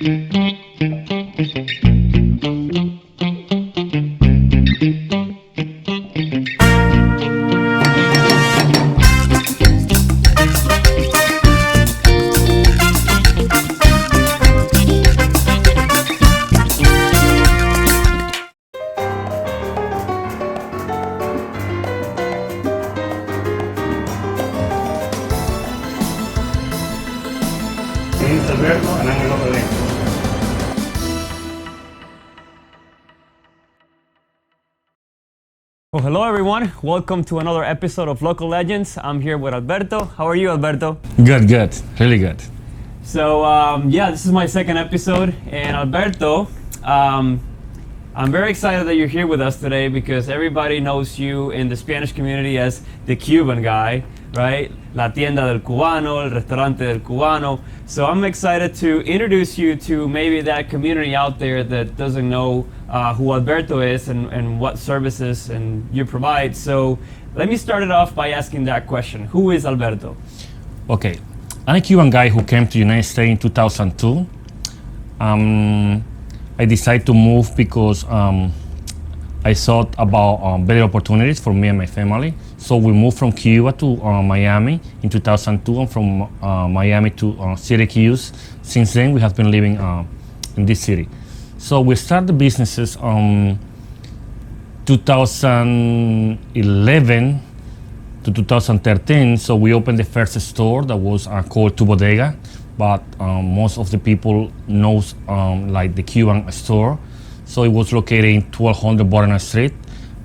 This is Alberto, and I'm a local legend. Well, hello everyone. Welcome to another episode of Local Legends. I'm here with Alberto. How are you, Alberto? Good, really good. So, this is my second episode, and Alberto, I'm very excited that you're here with us today because everybody knows you in the Spanish community as the Cuban guy, right? La tienda del cubano, el restaurante del cubano. So I'm excited to introduce you to maybe that community out there that doesn't know who Alberto is and what services and you provide. So let me start it off by asking that question. Who is Alberto? Okay, I'm a Cuban guy who came to the United States in 2002. I decided to move because I thought about better opportunities for me and my family. So we moved from Cuba to Miami in 2002, and from Miami to Syracuse. Since then, we have been living in this city. So we started businesses 2011 to 2013. So we opened the first store that was called bodega, but most of the people knows like the Cuban store. So it was located in 1200 Burnet Street.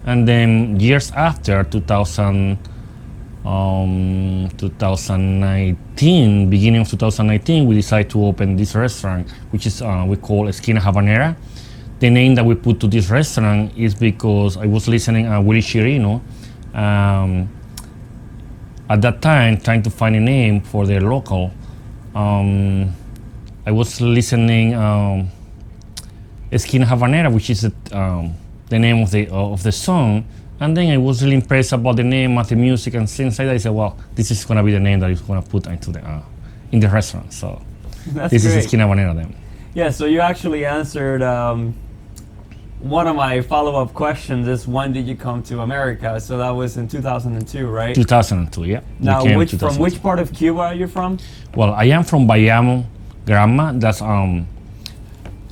And then years after, 2019, beginning of 2019, we decided to open this restaurant, which is we call Esquina Havanera. The name that we put to this restaurant is because I was listening to Willie Chirino at that time, trying to find a name for the local. I was listening Esquina Havanera, which is the name of the song, and then I was really impressed about the name of the music, and since I said, well, this is going to be the name that is going to put into the in the restaurant. So That's this great. is Esquina Havanera then. Yeah, so you actually answered one of my follow-up questions is when did you come to America? So that was in 2002, right? 2002, yeah. Now, We came from which part of Cuba are you from? Well, I am from Bayamo, Granma. That's a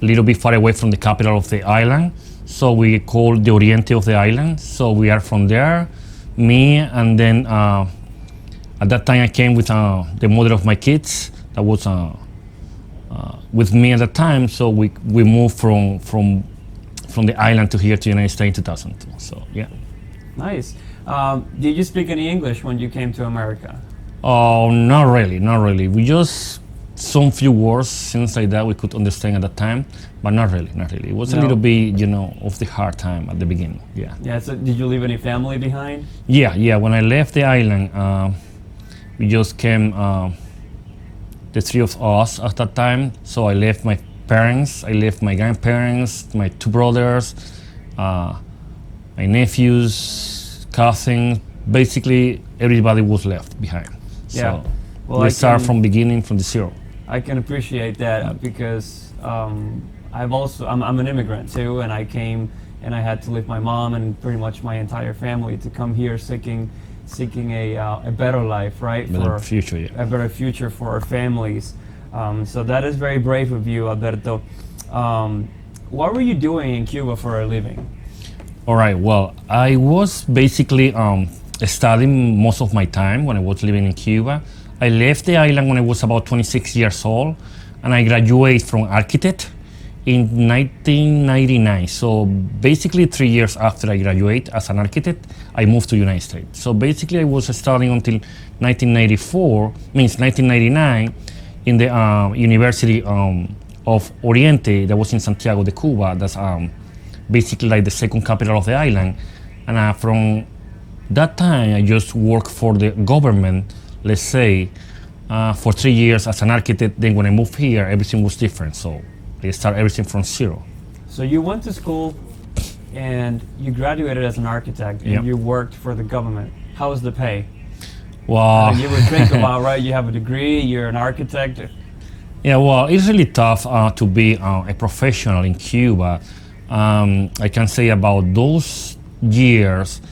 little bit far away from the capital of the island. So we call the Oriente of the island. So we are from there, me, and then at that time I came with the mother of my kids that was with me at the time. So we moved from the island to here to the United States in 2002. So yeah. Nice. Did you speak any English when you came to America? Oh, not really. We just some few words, things like that we could understand at the time, but not really. It was a little bit, of the hard time at the beginning. Yeah. Yeah. So did you leave any family behind? Yeah. When I left the island, we just came, the three of us at that time. So I left my parents, I left my grandparents, my two brothers, my nephews, cousins. Basically, everybody was left behind. Yeah. So Well, we start from beginning, from the zero. I can appreciate that because I'm an immigrant too, and I came and I had to leave my mom and pretty much my entire family to come here seeking a better life, right? Better future, yeah. A better future for our families. So that is very brave of you, Alberto. What were you doing in Cuba for a living? All right. Well, I was basically studying most of my time when I was living in Cuba. I left the island when I was about 26 years old, and I graduated from architect in 1999. So basically 3 years after I graduated as an architect, I moved to the United States. So basically I was studying until 1999, in the University of Oriente that was in Santiago de Cuba. That's basically like the second capital of the island. And from that time, I just worked for the government, let's say, for 3 years as an architect. Then when I moved here, everything was different. So I started everything from zero. So you went to school and you graduated as an architect and Yep. you worked for the government. How was the pay? Well, You would think about, right, you have a degree, you're an architect. Yeah, well, it's really tough to be a professional in Cuba. I can say about those years,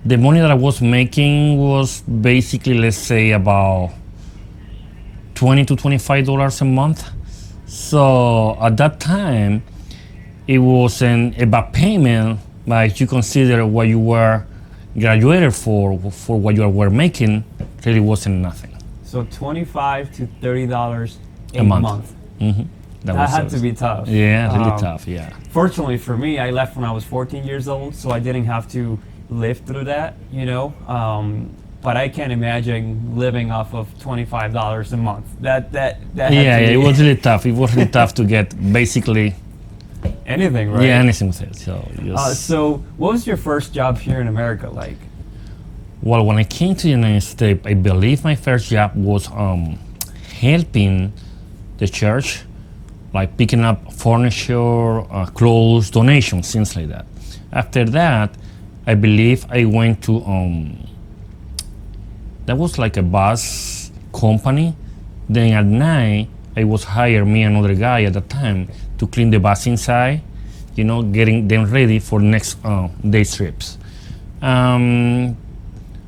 the money that I was making was basically, let's say, about $20 to $25 a month. So at that time, it wasn't a bad payment, but if you consider what you were graduated for what you were making, really wasn't nothing. So $25 to $30 A month. Mm-hmm. That had to be tough. Yeah, really tough. Yeah. Fortunately for me, I left when I was 14 years old, so I didn't have to live through that, you know. But I can't imagine living off of $25 a month. That Yeah, it was really tough. It was really tough to get basically anything, right? Yeah, anything with it. So what was your first job here in America like? Well, when I came to the United States, I believe my first job was helping the church, like picking up furniture, clothes, donations, things like that. After that, I believe I went to that was like a bus company. Then at night, I was hired, me and another guy at the time, to clean the bus inside, you know, getting them ready for next day trips.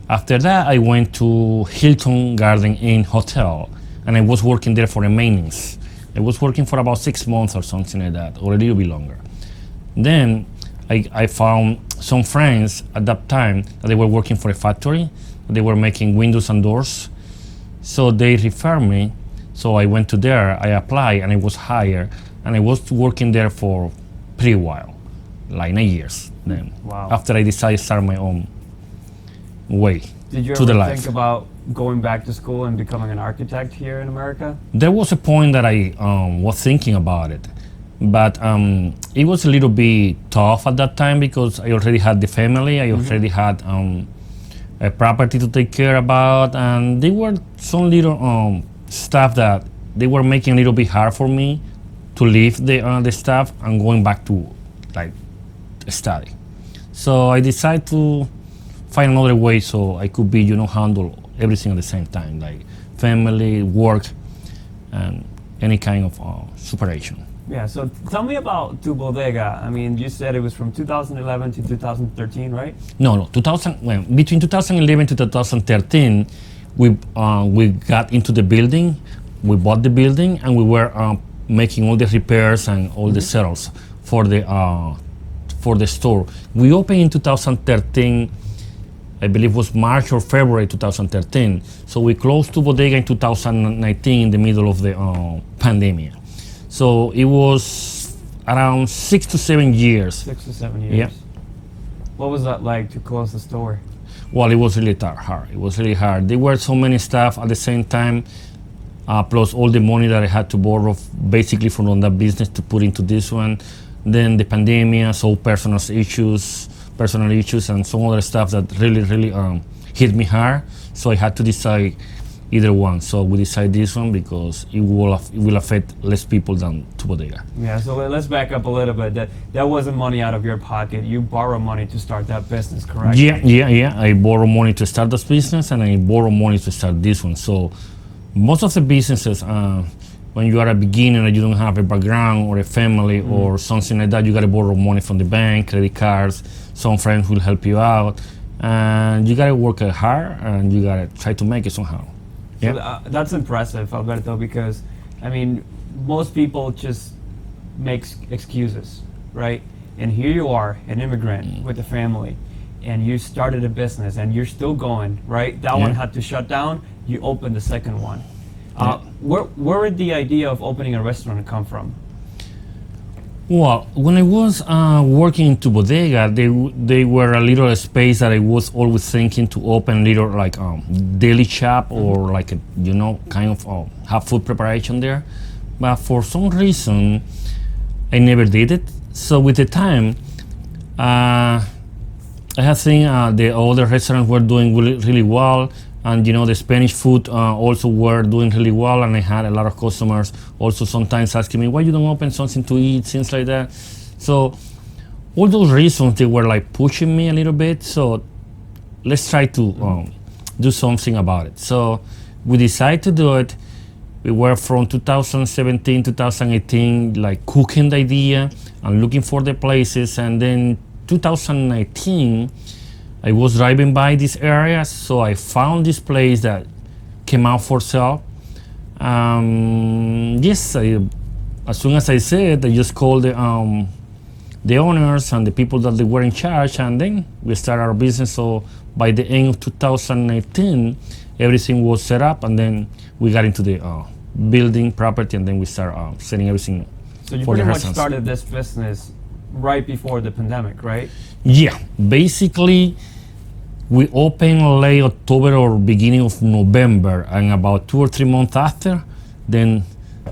After that, I went to Hilton Garden Inn Hotel, and I was working there for a maintenance. I was working for about 6 months or something like that, or a little bit longer. Then I found some friends at that time that they were working for a factory. They were making windows and doors. So they referred me. So I went to there, I applied, and I was hired. And I was working there for pretty while, like 9 years then. Wow. After I decided to start my own way Did you to the ever life. think about going back to school and becoming an architect here in America? There was a point that I was thinking about it, but it was a little bit tough at that time because I already had the family, I already had a property to take care about, and there were some little stuff that they were making a little bit hard for me to leave the stuff and going back to like study. So I decided to find another way so I could be, you know, handle everything at the same time, like family, work, and any kind of separation. Yeah, so tell me about Tu Bodega. I mean, you said it was from 2011 to 2013, right? No, 2000. Well, between 2011 to 2013, we got into the building, we bought the building, and we were making all the repairs and all the sales for the store. We opened in 2013. I believe it was March or February 2013. So we closed Tu Bodega in 2019 in the middle of the pandemic. So it was around 6 to 7 years. 6 to 7 years. Yeah. What was that like to close the store? Well, it was really hard. It was really hard. There were so many staff at the same time, plus all the money that I had to borrow basically from that business to put into this one. Then the pandemic, so personal issues, and some other stuff that really hit me hard. So I had to decide either one. So we decided this one because it will affect less people than Tu Bodega. Yeah, so let's back up a little bit. That wasn't money out of your pocket. You borrowed money to start that business, correct? Yeah. I borrow money to start this business, and I borrow money to start this one. So most of the businesses, when you are a beginner and you don't have a background or a family or something like that, you got to borrow money from the bank, credit cards, some friends will help you out, and you got to work hard and you got to try to make it somehow. So that's impressive, Alberto, because I mean, most people just make excuses, right? And here you are, an immigrant with a family, and you started a business and you're still going, right? That one had to shut down, you opened the second one. Where did the idea of opening a restaurant come from? Well, when I was working in Tu Bodega, they were a little space that I was always thinking to open little like deli shop or like a, you know, kind of have food preparation there. But for some reason, I never did it. So with the time, I had seen the other restaurants were doing really well. And you know, the Spanish food also were doing really well, and I had a lot of customers also sometimes asking me, why you don't open something to eat, things like that. So all those reasons, they were like pushing me a little bit. So let's try to do something about it. So we decided to do it. We were from 2017, 2018, like cooking the idea and looking for the places. And then 2019, I was driving by this area, so I found this place that came out for sale. Yes, as soon as I said, I just called the owners and the people that they were in charge, and then we started our business. So by the end of 2019, everything was set up, and then we got into the building property, and then we started selling everything. So you for pretty the much restaurants. started this business right before the pandemic, right? Yeah, basically, we opened late October or beginning of November, and about 2 or 3 months after, then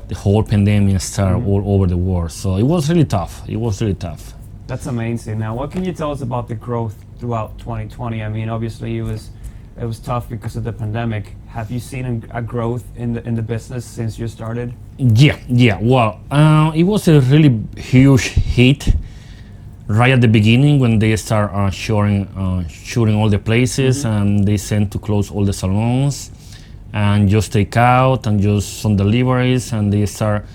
the whole pandemic started all over the world. So it was really tough. It was really tough. That's amazing. Now, what can you tell us about the growth throughout 2020? I mean, obviously, it was tough because of the pandemic. Have you seen a growth in the business since you started? Yeah. Well, it was a really huge hit right at the beginning when they start shooting all the places, and they sent to close all the salons and just take out and just some deliveries, and they start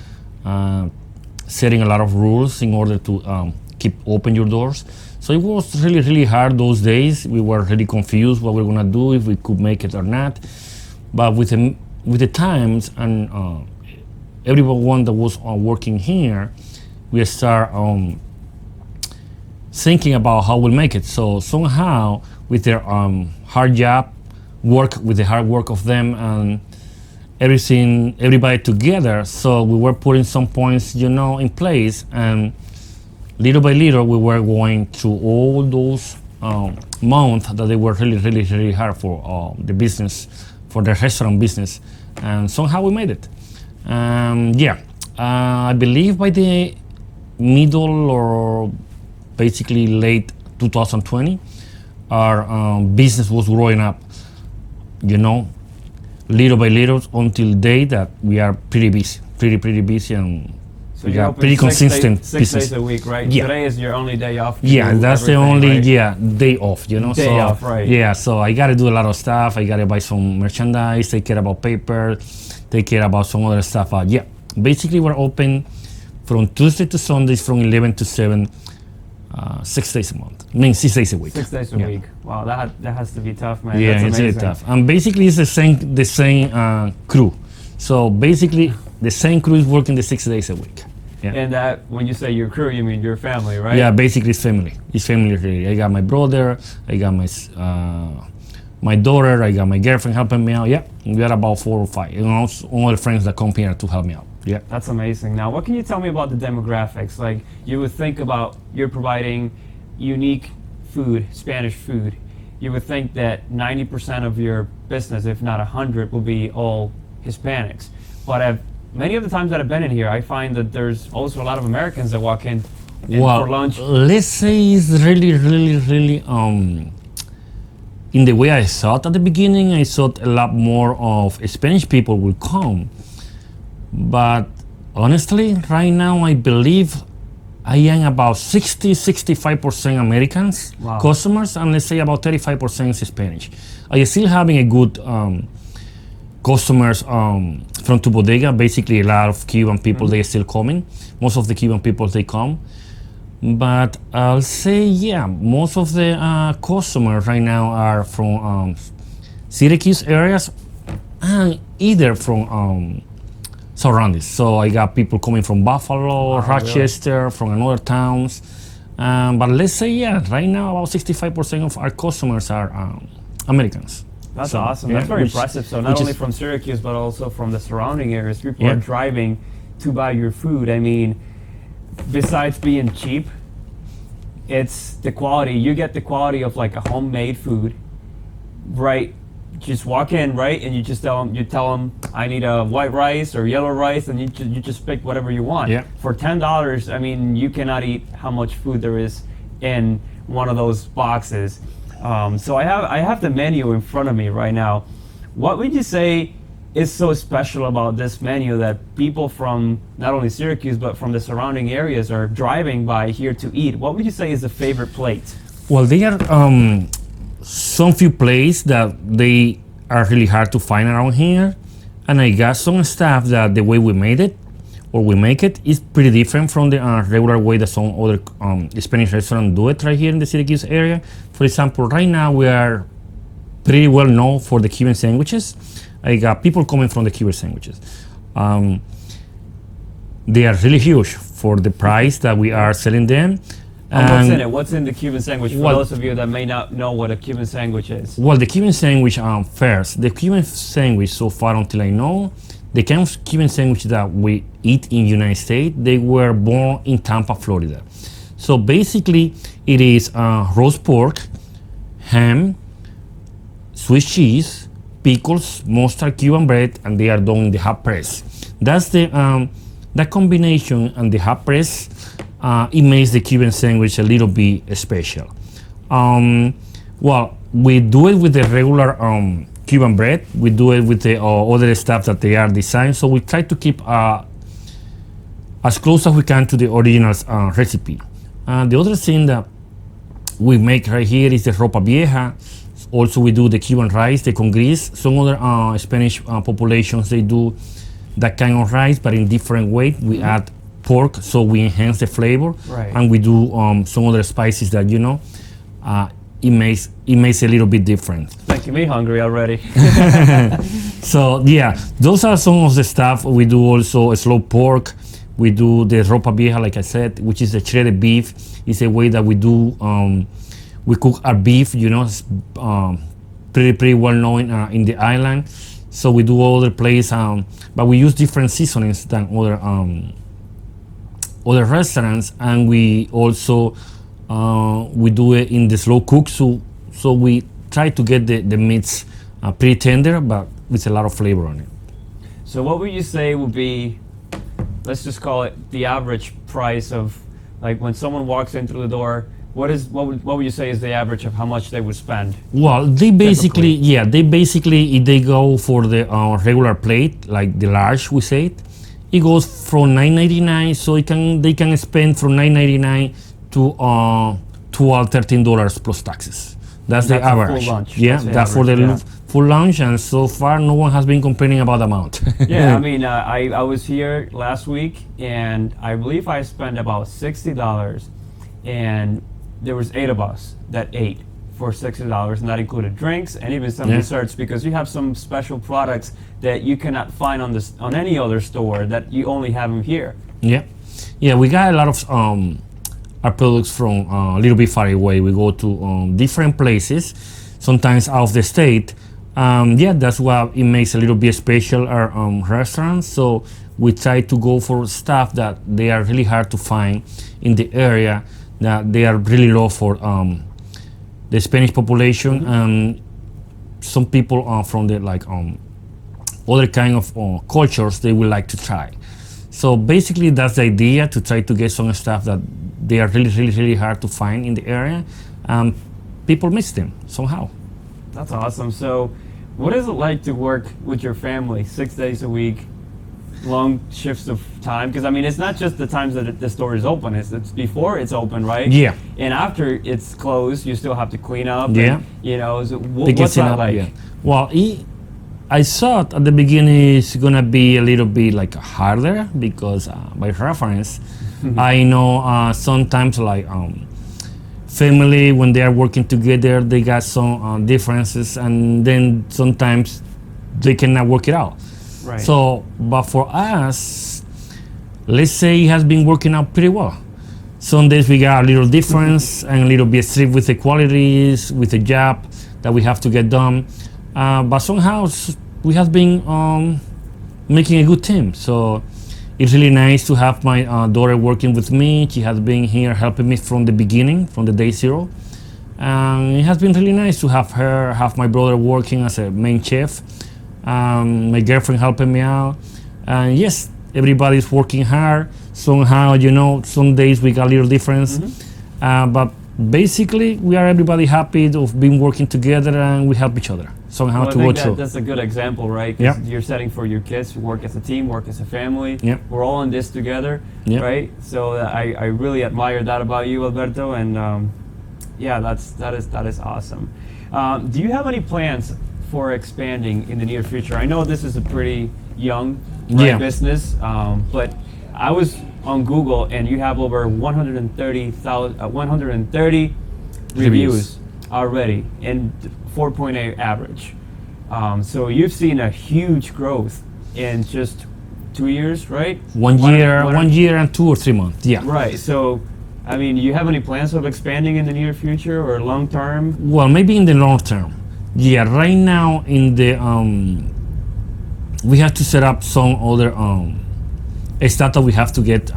setting a lot of rules in order to keep open your doors. So it was really, really hard those days. We were really confused what we were gonna do, if we could make it or not. But with the times and everyone that was working here, we start thinking about how we'll make it. So somehow, with their hard job, with the hard work of them and everybody together, so we were putting some points, in place, and little by little, we were going through all those months that they were really, really, really hard for the business, for the restaurant business, and somehow we made it. I believe by the middle or basically late 2020, our business was growing up, little by little, until the day that we are pretty busy, pretty busy, and So we you're got open pretty 6 consistent days, 6 business. days a week, right? Yeah. Today is your only day off. to Yeah, do that's the everything, only right? day off, Day off, right. Yeah, so I gotta do a lot of stuff. I gotta buy some merchandise, take care about paper, take care about some other stuff. Basically we're open from Tuesday to Sundays from 11 to 7, 6 days a month. 6 days a week. 6 days a Yeah. week. Wow, that has to be tough, man. Yeah, That's it's really amazing. tough. And basically it's the same crew. So basically the same crew is working the 6 days a week. Yeah. And that, when you say your crew, you mean your family, right? Yeah, basically it's family. It's family really. I got my brother, I got my daughter, I got my girlfriend helping me out. Yeah, we got about 4 or 5. All the friends that come here to help me out. Yeah. That's amazing. Now, what can you tell me about the demographics? Like, you would think about you're providing unique food, Spanish food. You would think that 90% of your business, if not 100, will be all Hispanics. But many of the times that I've been in here, I find that there's also a lot of Americans that walk in for lunch. Let's say it's really, really, really, in the way I thought at the beginning, I thought a lot more of Spanish people will come. But honestly, right now, I believe I am about 65% Americans customers, and let's say about 35% is Spanish. I still having a good customers from Tu Bodega. Basically, a lot of Cuban people, they are still coming. Most of the Cuban people, they come. But I'll say, most of the customers right now are from Syracuse areas, and either from surroundings. So I got people coming from Buffalo, Rochester, from another towns. But let's say, right now about 65% of our customers are Americans. That's So, awesome. yeah, That's very which- impressive. So not which only is- from Syracuse, but also from the surrounding areas. People Yeah. are driving to buy your food. I mean, besides being cheap, it's the quality. You get the quality of like a homemade food, right? Just walk in, right, and you tell them, I need a white rice or yellow rice, and you just pick whatever you want. Yeah. For $10, I mean, you cannot eat how much food there is in one of those boxes. So I have the menu in front of me right now. What would you say is so special about this menu that people from not only Syracuse but from the surrounding areas are driving by here to eat? What would you say is a favorite plate? Well, there are some few places that they are really hard to find around here. And I got some stuff that the way we made it or we make it is pretty different from the regular way that some other Spanish restaurants do it right here in the Syracuse area. For example, right now we are pretty well known for the Cuban sandwiches. I got people coming from the Cuban sandwiches. They are really huge for the price that we are selling them. And what's in it? What's in the Cuban sandwich for those of you that may not know what a Cuban sandwich is? Well, the Cuban sandwich first. The Cuban sandwich, so far until I know, the kind of Cuban sandwich that we eat in the United States, they were born in Tampa, Florida. So basically, it is roast pork, ham, Swiss cheese, pickles, mustard, Cuban bread, and they are done in the hot press. That's the that combination and the hot press. It makes the Cuban sandwich a little bit special. Well, we do it with the regular Cuban bread. We do it with the other stuff that they are designed. So we try to keep as close as we can to the original recipe. The other thing that we make right here is the ropa vieja. Also, we do the Cuban rice, the con gris. Some other Spanish populations, they do that kind of rice, but in different way. We add pork, so we enhance the flavor, right. And we do some other spices that it makes a little bit different. Making me hungry already. So yeah, those are some of the stuff. We do also a slow pork. We do the ropa vieja, like I said, which is the shredded beef. It's a way that we do we cook our beef. Pretty well known in the island. So we do all the place, but we use different seasonings than other restaurants, and we also we do it in the slow cook, so we try to get the meats pretty tender but with a lot of flavor on it. So what would you say would be, let's just call it the average price of, like when someone walks in through the door, what would you say is the average of how much they would spend? Well, they basically if they go for the regular plate, like the large we say it goes from $9.99, so they can spend from $9.99 to $13 plus taxes. That's the average. Full lunch. Yeah, that's for the full lunch, and so far no one has been complaining about the amount. Yeah, I mean, I was here last week, and I believe I spent about $60, and there was 8 of us that ate for $60, and that included drinks and even some desserts, because you have some special products that you cannot find on any other store, that you only have them here. Yeah, we got a lot of our products from a little bit far away. We go to different places, sometimes out of the state. That's why it makes a little bit special our restaurants. So we try to go for stuff that they are really hard to find in the area, that they are really low for the Spanish population, and some people from the other kind of cultures they would like to try. So basically that's the idea, to try to get some stuff that they are really hard to find in the area. People miss them somehow. That's awesome. So what is it like to work with your family 6 days a week, long shifts of time? Because I mean, it's not just the times that the store is open, it's before it's open, right? Yeah. And after it's closed, you still have to clean up. Yeah. And, so what's that like? Yeah. Well, I thought at the beginning it's gonna be a little bit harder, because by reference, I know sometimes family, when they are working together, they got some differences, and then sometimes they cannot work it out. Right. So, but for us, let's say it has been working out pretty well. Some days we got a little difference and a little bit strict with the qualities, with the job that we have to get done. But somehow we have been making a good team. So it's really nice to have my daughter working with me. She has been here helping me from the beginning, from the day zero. It has been really nice to have her, have my brother working as a main chef. My girlfriend helping me out, and yes, everybody's working hard. Somehow, some days we got a little difference, but basically we are everybody happy of being working together, and we help each other somehow to go through. That's a good example, right? 'Cause you're setting for your kids to work as a team, work as a family. Yep. We're all in this together, right? So I really admire that about you, Alberto, and that is awesome. Do you have any plans for expanding in the near future? I know this is a pretty young business, but I was on Google and you have over 130 reviews already and 4.8 average. So you've seen a huge growth in just 2 years, right? 1 year, 1 year and 2 or 3 months. Yeah. Right. So, I mean, you have any plans of expanding in the near future or long term? Well, maybe in the long term. Yeah. Right now, in the we have to set up some other stuff that we have to get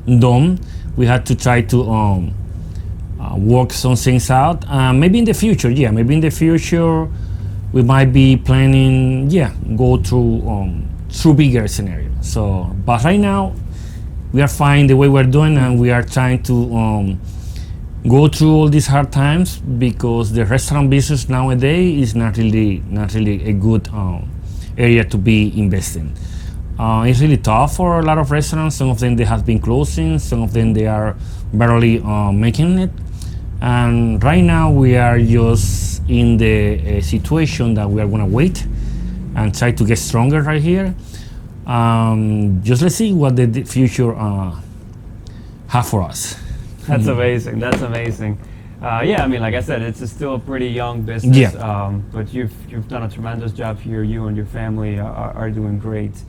done. We have to try to work some things out. Maybe in the future. Yeah. Maybe in the future, we might be planning. Yeah, go through bigger scenario. So, but right now, we are fine the way we're doing, and we are trying to go through all these hard times because the restaurant business nowadays is not really a good area to be investing. It's really tough for a lot of restaurants. Some of them they have been closing. Some of them they are barely making it. And right now we are just in the situation that we are gonna wait and try to get stronger right here. Just let's see what the future have for us. That's amazing. That's amazing. Yeah, I mean, like I said, it's still a pretty young business. Yeah. But you've done a tremendous job here. You and your family are doing great.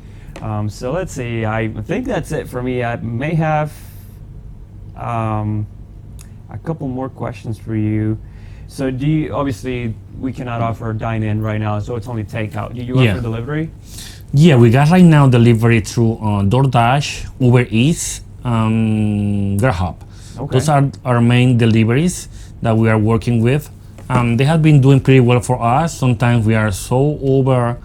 So let's see. I think that's it for me. I may have a couple more questions for you. So do you, obviously we cannot offer dine-in right now, so it's only takeout. Do you offer delivery? Yeah, we got right now delivery through DoorDash, Uber Eats, Grubhub. Okay. Those are our main deliveries that we are working with. They have been doing pretty well for us. Sometimes we are so overwhelmed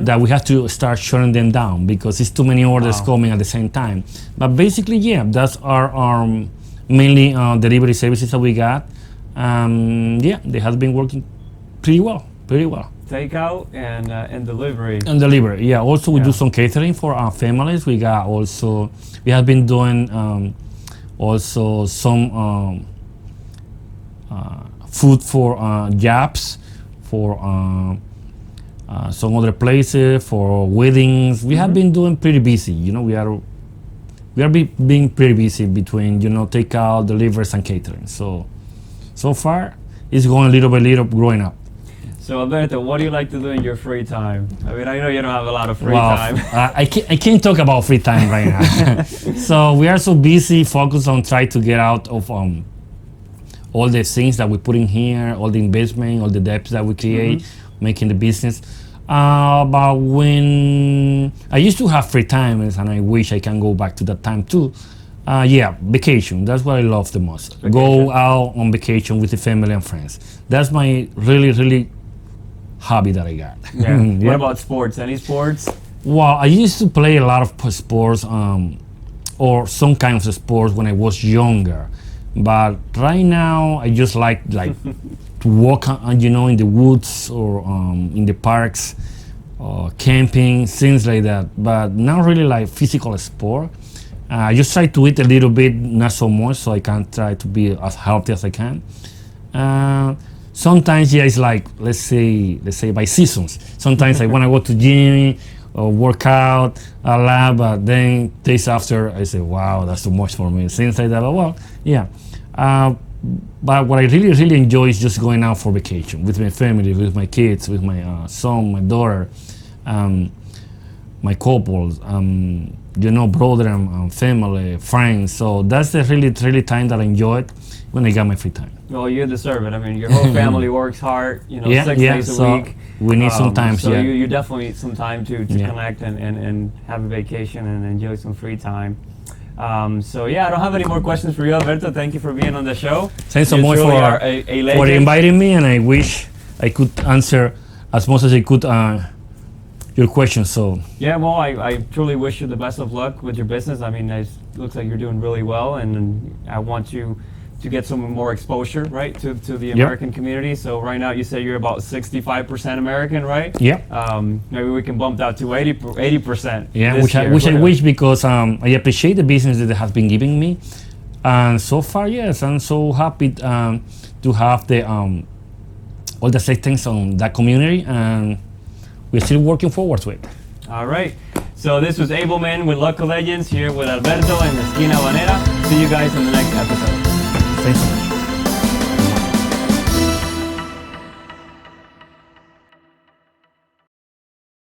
that we have to start shutting them down because it's too many orders coming at the same time. But basically, yeah, that's our mainly delivery services that we got. Yeah, they have been working pretty well. Takeout and delivery. And delivery, yeah. Also, we do some catering for our families. We have been doing also some food for jobs, for some other places, for weddings. We have been doing pretty busy. You know, we are being pretty busy between takeout, deliveries, and catering. So far, it's going little by little, growing up. So Alberto, what do you like to do in your free time? I mean, I know you don't have a lot of free time. I can't talk about free time right now. So we are so busy, focused on trying to get out of all the things that we put in here, all the investment, all the debts that we create, making the business. But when I used to have free time, and I wish I can go back to that time too. Yeah, vacation. That's what I love the most. Vacation. Go out on vacation with the family and friends. That's my really hobby that I got. Yeah. What about sports? Any sports? Well, I used to play a lot of sports, or some kinds of sports when I was younger. But right now, I just like to walk, in the woods or in the parks, camping, things like that. But not really like physical sport. I just try to eat a little bit, not so much, so I can try to be as healthy as I can. Sometimes, yeah, it's like, let's say by seasons. Sometimes I want to go to gym or work out a lot, but then days after I say, wow, that's too much for me. Things like that. But well, yeah. But what I really enjoy is just going out for vacation with my family, with my kids, with my son, my daughter, my couples, brother and family, friends. So that's the really time that I enjoy it when I got my free time. Well, you deserve it. I mean, your whole family works hard, 6 days a week. We need some time. So you definitely need some time to connect and have a vacation and enjoy some free time. So yeah, I don't have any more questions for you, Alberto. Thank you for being on the show. Thanks so much for inviting me, and I wish I could answer as much as I could your questions. So yeah, well, I truly wish you the best of luck with your business. I mean, it looks like you're doing really well, and I want you to get some more exposure, right, to the American community. So right now you say you're about 65% American, right? Yeah. Maybe we can bump that to 80%. Yeah, which I wish, because I appreciate the business that they have been giving me, and so far, yes, I'm so happy to have the all the things on that community, and we're still working forward to it. All right. So this was Ableman with Local Legends here with Alberto and Esquina Havanera. See you guys in the next episode. Thanks so much.